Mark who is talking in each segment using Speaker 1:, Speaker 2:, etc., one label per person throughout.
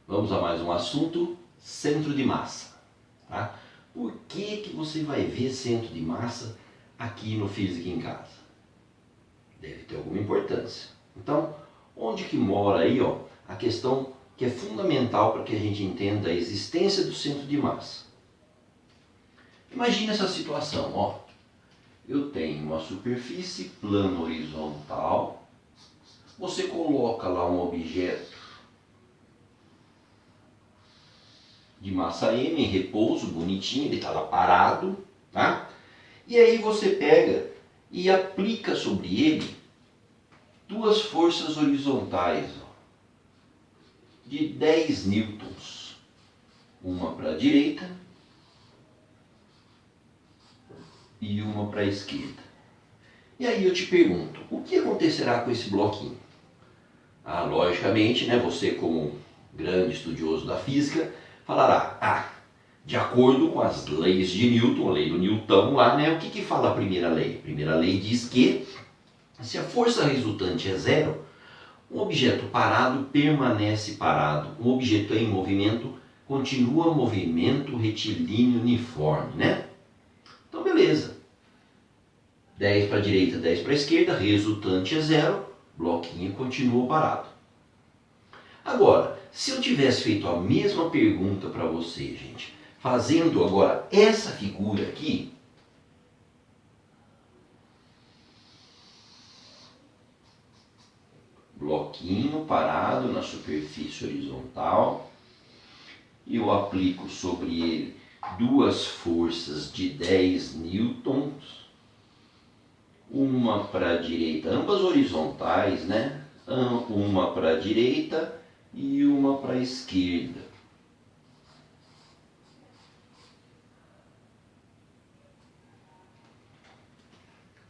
Speaker 1: Vamos a mais um assunto, centro de massa. Tá? Por que você vai ver centro de massa aqui no Física em Casa? Deve ter alguma importância. Então, onde que mora aí a questão que é fundamental para que a gente entenda a existência do centro de massa? Imagine essa situação, eu tenho uma superfície plana horizontal, você coloca lá um objeto de massa M em repouso, bonitinho, ele está lá parado, tá? E aí você pega e aplica sobre ele duas forças horizontais de 10 newtons, uma para a direita e uma para a esquerda. E aí eu te pergunto, o que acontecerá com esse bloquinho? Logicamente, você como grande estudioso da física, falará, de acordo com as leis de Newton, a lei do Newton lá, o que fala a primeira lei? A primeira lei diz que se a força resultante é zero, um objeto parado permanece parado. Um objeto em movimento continua movimento retilíneo uniforme, Então beleza. 10 para a direita, 10 para a esquerda, resultante é zero, bloquinho continua parado. Agora, se eu tivesse feito a mesma pergunta para você, gente, fazendo agora essa figura aqui, bloquinho parado na superfície horizontal, e eu aplico sobre ele duas forças de 10 newtons, uma para a direita, ambas horizontais, uma para a direita e uma para a esquerda.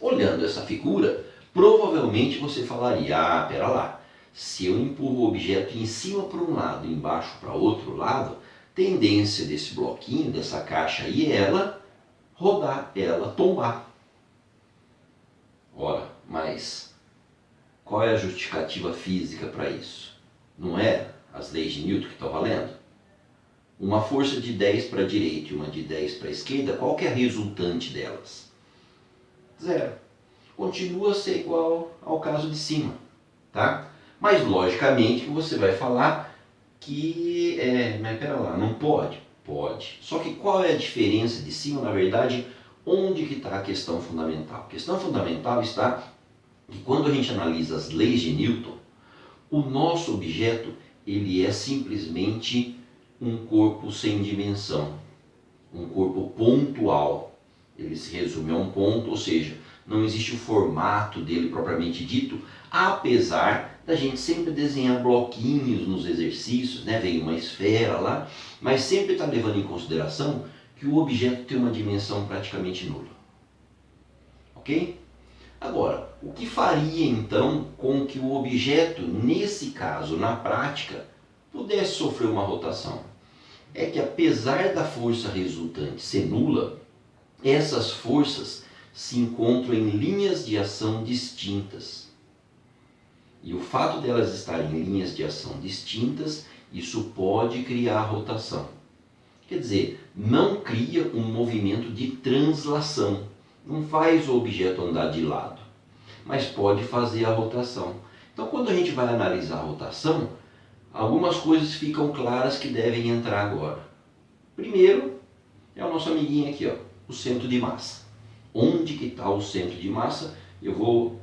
Speaker 1: Olhando essa figura, provavelmente você falaria, pera lá, se eu empurro o objeto em cima para um lado e embaixo para outro lado, tendência desse bloquinho, dessa caixa aí, é ela rodar, ela tombar. Ora, mas qual é a justificativa física para isso? Não é as leis de Newton que estão valendo? Uma força de 10 para a direita e uma de 10 para a esquerda, qual que é a resultante delas? Zero. Continua a ser igual ao caso de cima, tá? Mas logicamente você vai falar que, mas pera lá, não pode? Pode. Só que qual é a diferença de cima, na verdade, onde que está a questão fundamental? A questão fundamental está que quando a gente analisa as leis de Newton, o nosso objeto ele é simplesmente um corpo sem dimensão, um corpo pontual. Ele se resume a um ponto, ou seja, não existe o formato dele propriamente dito, apesar da gente sempre desenhar bloquinhos nos exercícios, vem uma esfera lá, mas sempre está levando em consideração que o objeto tem uma dimensão praticamente nula. Ok? Agora, o que faria então com que o objeto, nesse caso, na prática, pudesse sofrer uma rotação? É que apesar da força resultante ser nula, essas forças se encontram em linhas de ação distintas. E o fato delas estarem em linhas de ação distintas, isso pode criar rotação. Quer dizer, não cria um movimento de translação, não faz o objeto andar de lado, mas pode fazer a rotação. Então, quando a gente vai analisar a rotação, algumas coisas ficam claras que devem entrar agora. Primeiro, é o nosso amiguinho aqui, o centro de massa. Onde que está o centro de massa? Eu vou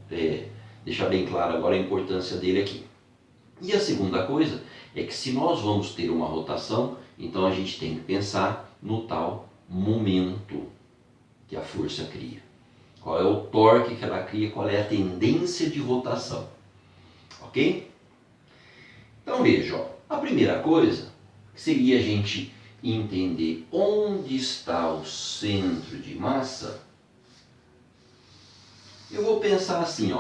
Speaker 1: deixar bem claro agora a importância dele aqui. E a segunda coisa é que se nós vamos ter uma rotação, então a gente tem que pensar no tal momento que a força cria. Qual é o torque que ela cria, qual é a tendência de rotação. Ok? Então veja, a primeira coisa seria a gente entender onde está o centro de massa. Eu vou pensar assim,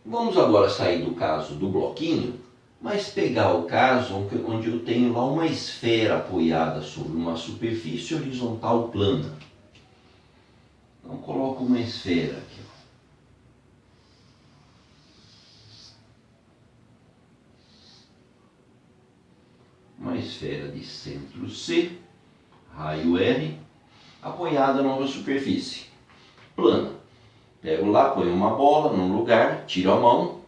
Speaker 1: vamos agora sair do caso do bloquinho, mas pegar o caso onde eu tenho lá uma esfera apoiada sobre uma superfície horizontal plana. Então coloco uma esfera aqui. esfera de centro C, raio R, apoiada numa superfície plana. Pego lá, ponho uma bola num lugar, tiro a mão,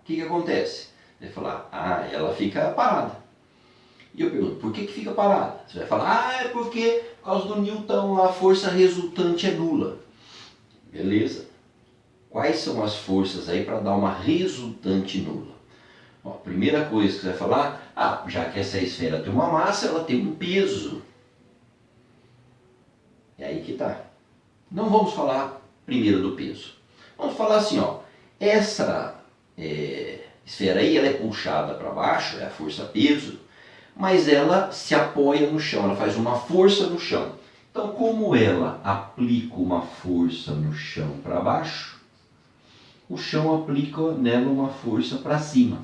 Speaker 1: o que acontece? Você vai falar, ela fica parada. E eu pergunto, por que fica parada? Você vai falar, é porque por causa do Newton a força resultante é nula. Beleza? Quais são as forças aí para dar uma resultante nula? Bom, a primeira coisa que você vai falar, já que essa esfera tem uma massa, ela tem um peso. É aí que tá. Não vamos falar primeiro do peso. Vamos falar assim, essa esfera aí ela é puxada para baixo, é a força peso, mas ela se apoia no chão, ela faz uma força no chão. Então, como ela aplica uma força no chão para baixo, o chão aplica nela uma força para cima.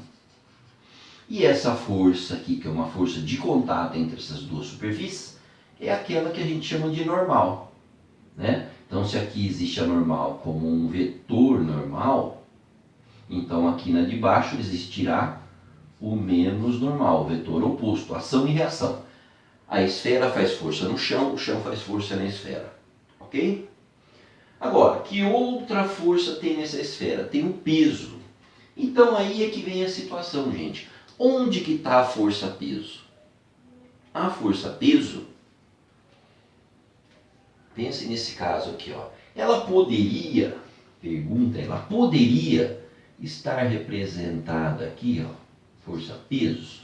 Speaker 1: E essa força aqui, que é uma força de contato entre essas duas superfícies, é aquela que a gente chama de normal, né? Então, se aqui existe a normal como um vetor normal, então aqui na de baixo existirá o menos normal, o vetor oposto, ação e reação. A esfera faz força no chão, o chão faz força na esfera, ok? Agora, que outra força tem nessa esfera? Tem o peso. Então aí é que vem a situação, gente. Onde que está a força-peso? A força-peso, pense nesse caso aqui, ela poderia, ela poderia estar representada aqui, força-peso?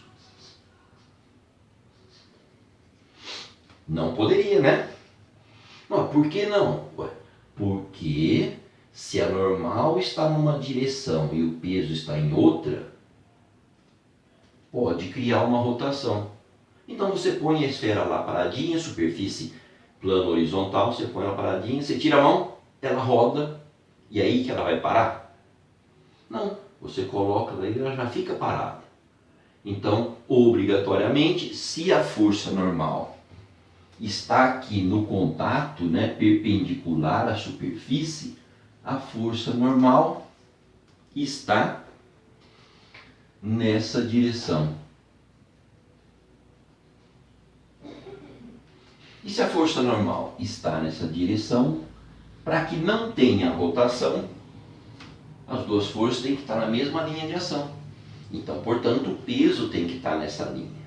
Speaker 1: Não poderia, né? Não, por que não? Porque se a normal está numa direção e o peso está em outra, pode criar uma rotação. Então você põe a esfera lá paradinha, superfície plano horizontal, você põe ela paradinha, você tira a mão, ela roda, e aí que ela vai parar? Não, você coloca daí ela já fica parada. Então, obrigatoriamente, se a força normal está aqui no contato, né, perpendicular à superfície, a força normal está nessa direção. E se a força normal está nessa direção, para que não tenha rotação, as duas forças têm que estar na mesma linha de ação. Então, portanto, o peso tem que estar nessa linha.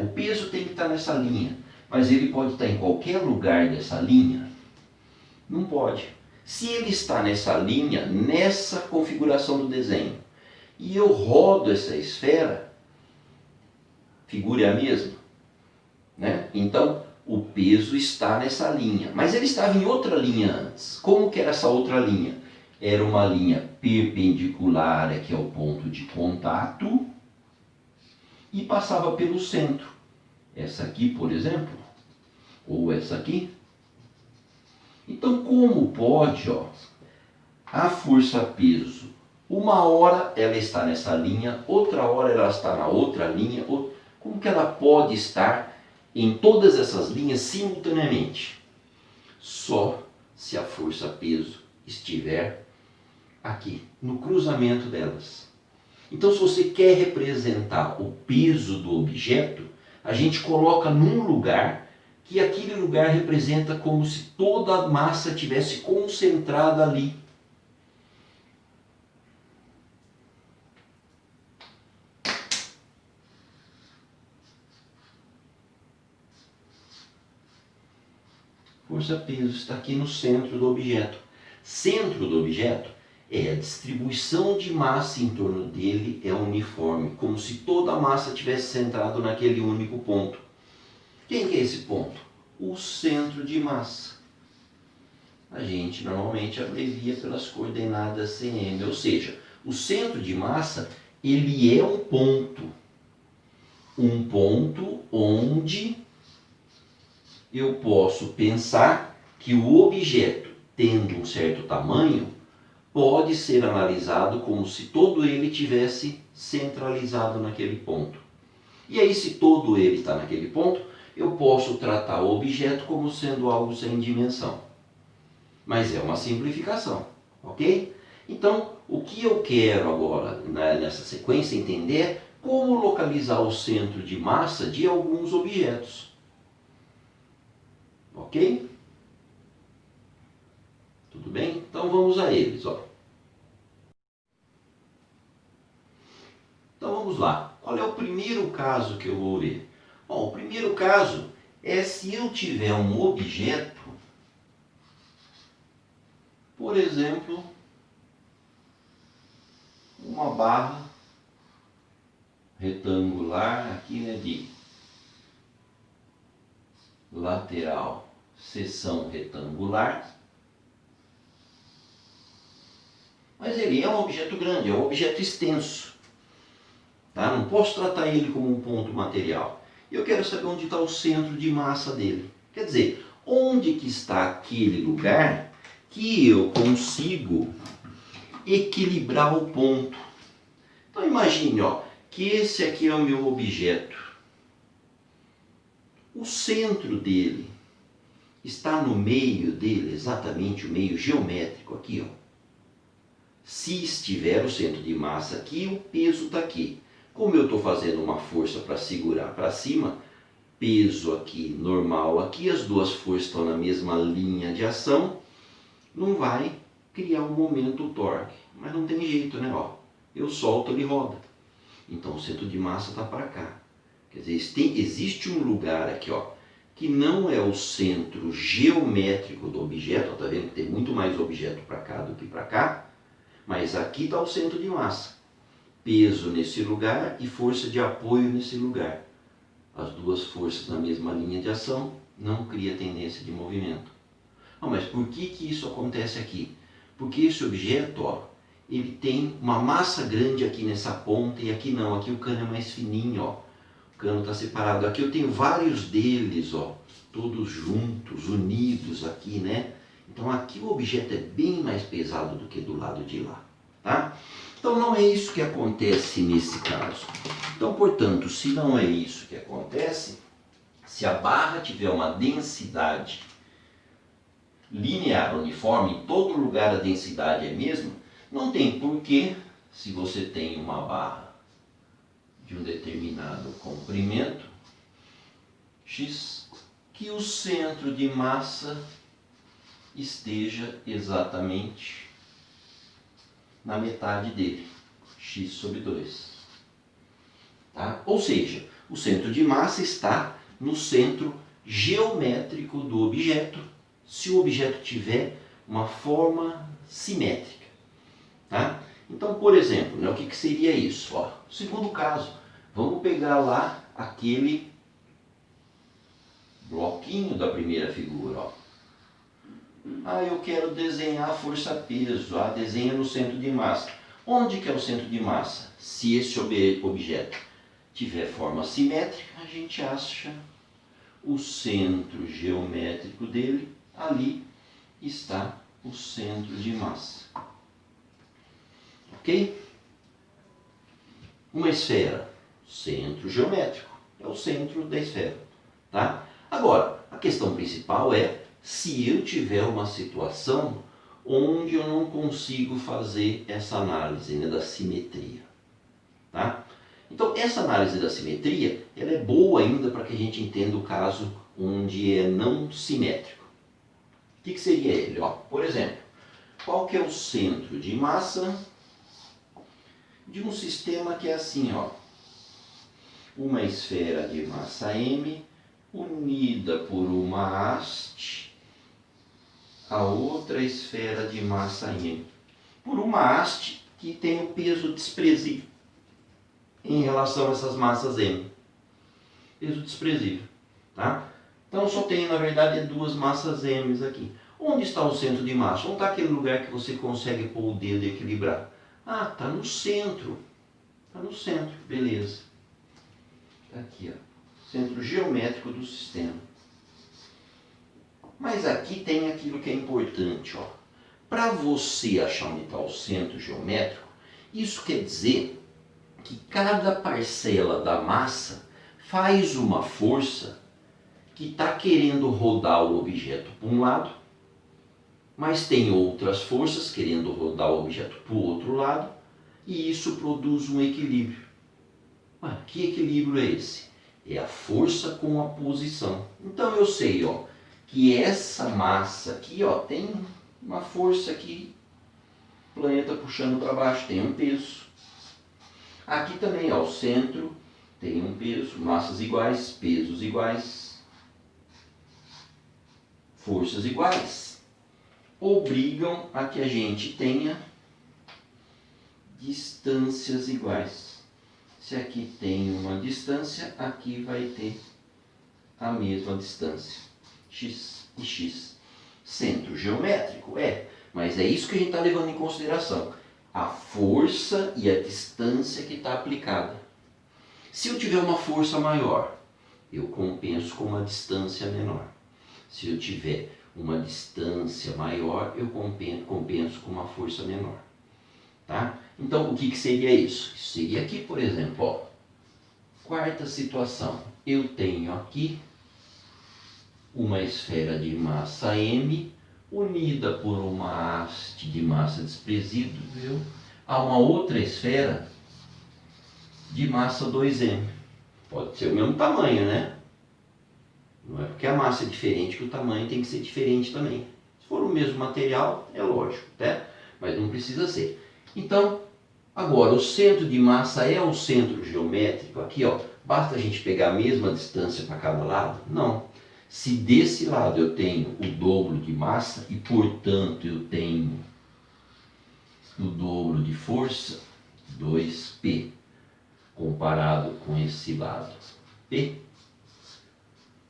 Speaker 1: O peso tem que estar nessa linha, mas ele pode estar em qualquer lugar dessa linha? Não pode. Se ele está nessa linha, nessa configuração do desenho, e eu rodo essa esfera, figura é a mesma, né? Então, o peso está nessa linha, mas ele estava em outra linha antes. Como que era essa outra linha? Era uma linha perpendicular, que é o ponto de contato, e passava pelo centro. Essa aqui, por exemplo, ou essa aqui. Então, como pode, a força-peso, uma hora ela está nessa linha, outra hora ela está na outra linha, como que ela pode estar em todas essas linhas simultaneamente? Só se a força-peso estiver aqui, no cruzamento delas. Então, se você quer representar o peso do objeto, a gente coloca num lugar que aquele lugar representa como se toda a massa tivesse concentrada ali. Força-peso está aqui no centro do objeto. Centro do objeto é a distribuição de massa em torno dele é uniforme, como se toda a massa tivesse centrado naquele único ponto. Quem que é esse ponto? O centro de massa. A gente normalmente abrevia pelas coordenadas cm, ou seja, o centro de massa ele é um ponto onde eu posso pensar que o objeto, tendo um certo tamanho, pode ser analisado como se todo ele tivesse centralizado naquele ponto. E aí, se todo ele está naquele ponto, eu posso tratar o objeto como sendo algo sem dimensão. Mas é uma simplificação, ok? Então, o que eu quero agora, nessa sequência, entender é como localizar o centro de massa de alguns objetos. Ok? Tudo bem? Então vamos a eles. Ó. Então vamos lá. Qual é o primeiro caso que eu vou ver? Bom, o primeiro caso é se eu tiver um objeto, por exemplo, uma barra retangular aqui, né, de lateral, seção retangular. Mas ele é um objeto grande, é um objeto extenso. Tá? Não posso tratar ele como um ponto material. Eu quero saber onde está o centro de massa dele. Quer dizer, onde que está aquele lugar que eu consigo equilibrar o ponto. Então imagine, ó, que esse aqui é o meu objeto. O centro dele está no meio dele, exatamente o meio geométrico aqui, ó. Se estiver o centro de massa aqui, o peso está aqui. Como eu estou fazendo uma força para segurar para cima, peso aqui, normal aqui, as duas forças estão na mesma linha de ação, não vai criar um momento torque. Mas não tem jeito, né? Ó, eu solto, ele roda. Então o centro de massa está para cá. Quer dizer, existe um lugar aqui, ó, que não é o centro geométrico do objeto. Está vendo que tem muito mais objeto para cá do que para cá? Mas aqui está o centro de massa. Peso nesse lugar e força de apoio nesse lugar. As duas forças na mesma linha de ação não cria tendência de movimento. Ah, mas por que isso acontece aqui? Porque esse objeto, ó, ele tem uma massa grande aqui nessa ponta e aqui não. Aqui o cano é mais fininho, ó. O cano está separado. Aqui eu tenho vários deles, ó, todos juntos, unidos aqui, né? Então aqui o objeto é bem mais pesado do que do lado de lá, tá? Então não é isso que acontece nesse caso. Então, portanto, se não é isso que acontece, se a barra tiver uma densidade linear, uniforme, em todo lugar a densidade é a mesma, não tem porquê, se você tem uma barra de um determinado comprimento, x, que o centro de massa esteja exatamente na metade dele, x sobre 2. Tá? Ou seja, o centro de massa está no centro geométrico do objeto, se o objeto tiver uma forma simétrica. Tá? Então, por exemplo, né, o que seria isso? Ó, segundo caso, vamos pegar lá aquele bloquinho da primeira figura. Ó. Ah, eu quero desenhar a força-peso. Ah, desenha no centro de massa. Onde que é o centro de massa? Se esse objeto tiver forma simétrica, a gente acha o centro geométrico dele. Ali está o centro de massa. Ok? Uma esfera, centro geométrico, é o centro da esfera. Tá? Agora, a questão principal é se eu tiver uma situação onde eu não consigo fazer essa análise, né, da simetria. Tá? Então, essa análise da simetria, ela é boa ainda para que a gente entenda o caso onde é não simétrico. O que seria ele? Ó, por exemplo, qual que é o centro de massa de um sistema que é assim, ó, uma esfera de massa M unida por uma haste a outra esfera de massa M, por uma haste que tem um peso desprezível em relação a essas massas M. Peso desprezível. Tá? Então só tem, na verdade, duas massas M aqui. Onde está o centro de massa? Onde está aquele lugar que você consegue pôr o dedo e equilibrar? Ah, está no centro. Está no centro, beleza. Está aqui, ó, centro geométrico do sistema. Mas aqui tem aquilo que é importante, ó. Para você achar onde está o centro geométrico, isso quer dizer que cada parcela da massa faz uma força que está querendo rodar o objeto para um lado, mas tem outras forças querendo rodar o objeto para o outro lado, e isso produz um equilíbrio. Mas que equilíbrio é esse? É a força com a posição. Então eu sei, ó, que essa massa aqui, ó, tem uma força aqui, planeta puxando para baixo, tem um peso. Aqui também, ó, o centro tem um peso, massas iguais, pesos iguais, forças iguais. Obrigam a que a gente tenha distâncias iguais. Se aqui tem uma distância, aqui vai ter a mesma distância, x e x. Centro geométrico, mas é isso que a gente está levando em consideração. A força e a distância que está aplicada. Se eu tiver uma força maior, eu compenso com uma distância menor. Se eu tiver uma distância maior, eu compenso com uma força menor. Tá? Então, o que seria isso? Isso seria aqui, por exemplo, ó. Quarta situação. Eu tenho aqui uma esfera de massa m unida por uma haste de massa desprezível a uma outra esfera de massa 2m. Pode ser o mesmo tamanho, né? Não é porque a massa é diferente que o tamanho tem que ser diferente também. Se for o mesmo material, é lógico, tá? Mas não precisa ser. Então, agora, o centro de massa é o centro geométrico. Aqui, ó, basta a gente pegar a mesma distância para cada lado? Não. Se desse lado eu tenho o dobro de massa e, portanto, eu tenho o dobro de força, 2P, comparado com esse lado P.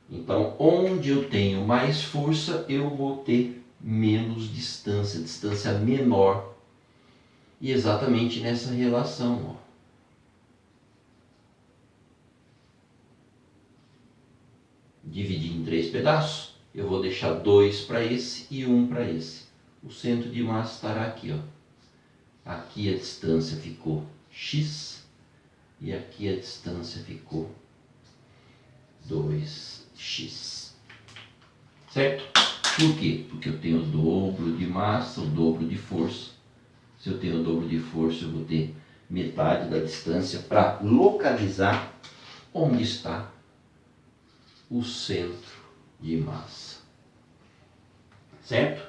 Speaker 1: Então, onde eu tenho mais força, eu vou ter menos distância, distância menor. E exatamente nessa relação, ó. Dividir em 3 pedaços, eu vou deixar 2 para esse e 1 para esse. O centro de massa estará aqui, ó. Aqui a distância ficou x e aqui a distância ficou 2x. Certo? Por quê? Porque eu tenho o dobro de massa, o dobro de força. Se eu tenho o dobro de força, eu vou ter metade da distância para localizar onde está o centro de massa. Certo?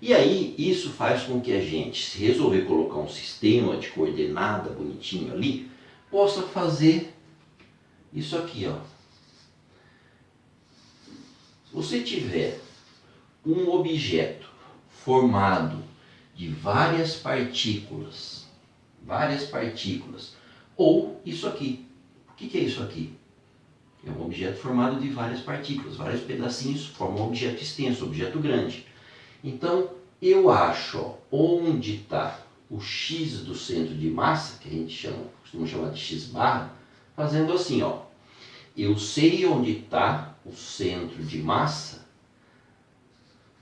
Speaker 1: E aí, isso faz com que a gente, se resolver colocar um sistema de coordenada bonitinho ali, possa fazer isso aqui, ó. Se você tiver um objeto formado de várias partículas, ou isso aqui. O que é isso aqui? É um objeto formado de várias partículas, vários pedacinhos formam um objeto extenso, um objeto grande. Então, eu acho, ó, onde está o x do centro de massa, que a gente costuma chamar de x barra, fazendo assim, ó. Eu sei onde está o centro de massa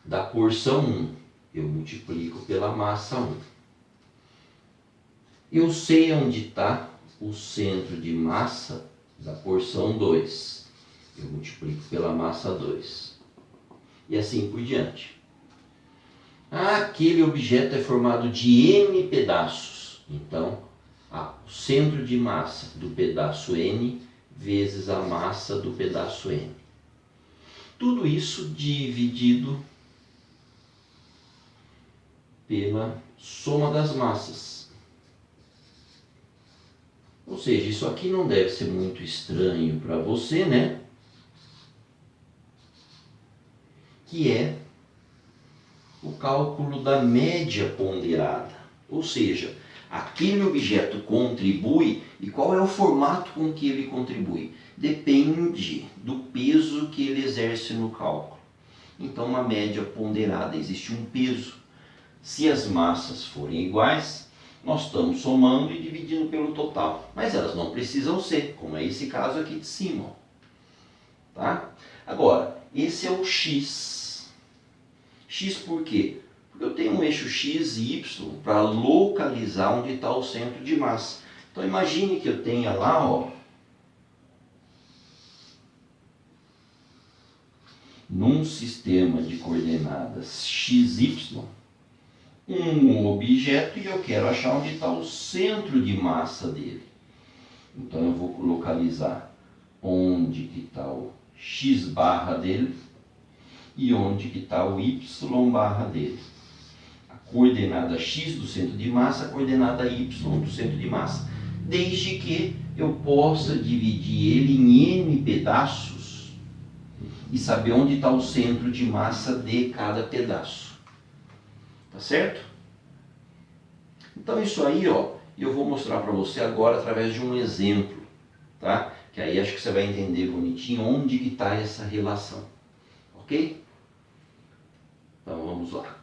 Speaker 1: da porção 1. Eu multiplico pela massa 1. Eu sei onde está o centro de massa da porção 2. Eu multiplico pela massa 2. E assim por diante. Aquele objeto é formado de n pedaços. Então, o centro de massa do pedaço n vezes a massa do pedaço n. Tudo isso dividido pela soma das massas. Ou seja, isso aqui não deve ser muito estranho para você, né? Que é o cálculo da média ponderada. Ou seja, aquele objeto contribui, e qual é o formato com que ele contribui? Depende do peso que ele exerce no cálculo. Então, uma média ponderada, existe um peso. Se as massas forem iguais, nós estamos somando e dividindo pelo total. Mas elas não precisam ser, como é esse caso aqui de cima. Tá? Agora, esse é o x. X por quê? Porque eu tenho um eixo x e y para localizar onde está o centro de massa. Então imagine que eu tenha lá, ó, num sistema de coordenadas x, y, um objeto e eu quero achar onde está o centro de massa dele. Então eu vou localizar onde que está o x barra dele e onde que está o y barra dele. A coordenada x do centro de massa, a coordenada y do centro de massa. Desde que eu possa dividir ele em n pedaços e saber onde está o centro de massa de cada pedaço. Tá certo? Então isso aí, ó, eu vou mostrar para você agora através de um exemplo, tá? Que aí acho que você vai entender bonitinho onde que está essa relação, ok? Então vamos lá.